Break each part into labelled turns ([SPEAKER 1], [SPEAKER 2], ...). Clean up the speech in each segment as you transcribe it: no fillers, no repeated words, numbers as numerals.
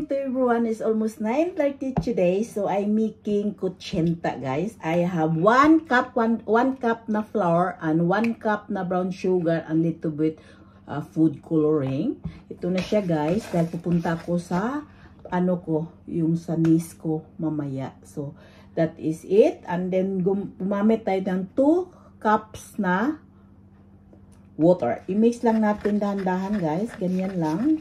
[SPEAKER 1] morning to everyone. It's almost 9:30 today, so I'm making kuchinta, guys. I have one cup na flour and 1 cup na brown sugar and little bit food coloring. Ito na siya, guys, dahil pupunta ko sa yung sa niece ko mamaya. So that is it. And then gumamit tayo ng 2 cups na water. I-mix lang natin dahan-dahan, guys. Ganyan lang.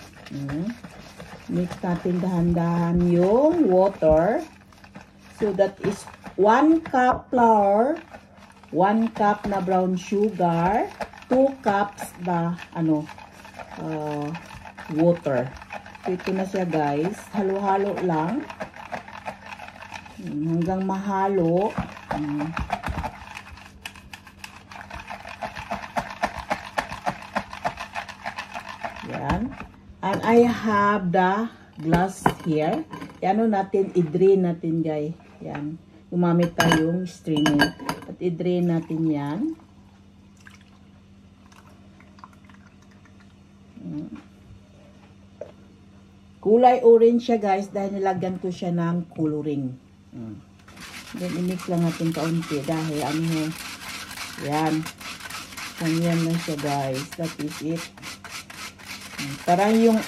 [SPEAKER 1] Mix natin dahan-dahan yung water. So that is 1 cup flour, 1 cup na brown sugar, 2 cups na water. So ito na siya, guys. Halo-halo lang. Hanggang mahalo. Yan. And I have the glass here. I-drain natin, guys. Yan. Gumamit tayong strainer. At i-drain natin yan. Kulay orange siya, guys, dahil nilagyan ko siya ng coloring. Then, i-mix lang natin kaunti dahil yan. Ganyan na siya, guys. That is it. Parang yung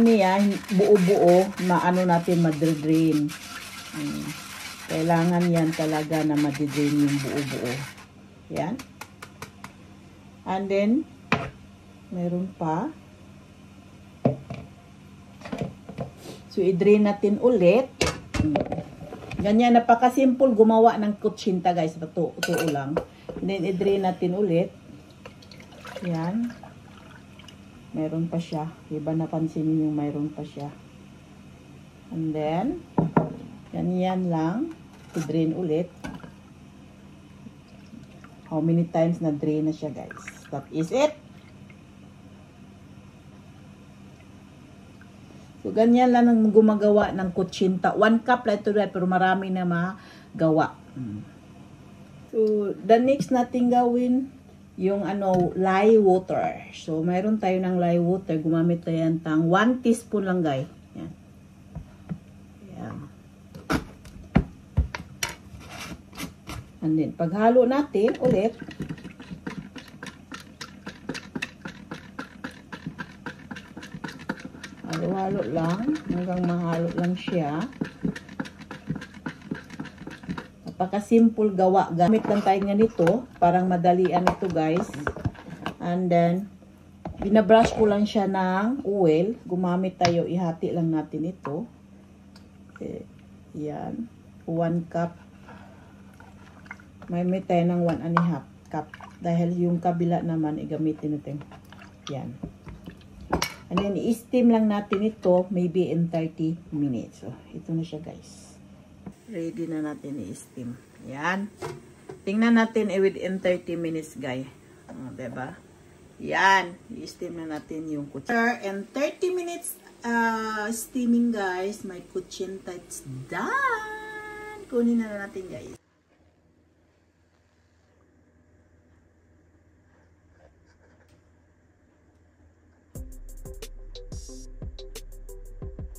[SPEAKER 1] niya, buo-buo na natin madre-drain. Kailangan yan talaga na madre-drain yung buo-buo. Yan. And then, meron pa. So, i-drain natin ulit. Ganyan, napaka-simple gumawa ng kutsinta, guys. Ito lang. And then, i-drain natin ulit. Yan. Meron pa siya. Diba napansin niyo yung mayroon pa siya. And then, ganyan lang. I-drain ulit. How many times na-drain na siya, guys. That is it. So, ganyan lang ang gumagawa ng kutsinta. 1 cup lang ito, pero marami na magawa. So, the next natin gawin, yung lye water. So, mayroon tayo ng lye water. Gumamit tayo ng 1 teaspoon lang, guys. Yan. Yan. And then, paghalo natin ulit. Halo-halo lang. Hanggang mahalo lang siya. Napaka-simple gawa. Gamit lang tayo nga nito. Parang madalian ito, guys. And then, binabrush ko lang siya ng oil. Gumamit tayo. Ihati lang natin ito. Okay. Yan. 1 cup. May tayo ng 1.5 cup. Dahil yung kabila naman, igamitin natin. Yan. And then, i-steam lang natin ito. Maybe in 30 minutes. So, ito na siya, guys. Ready na natin i-steam. Yan. Tingnan natin within 30 minutes, guys. Diba? Yan. I-steam na natin yung kutsinta. And 30 minutes steaming, guys. My kutsinta is done. Kunin na natin, guys.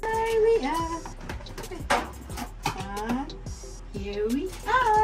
[SPEAKER 1] Here we are. Here we are.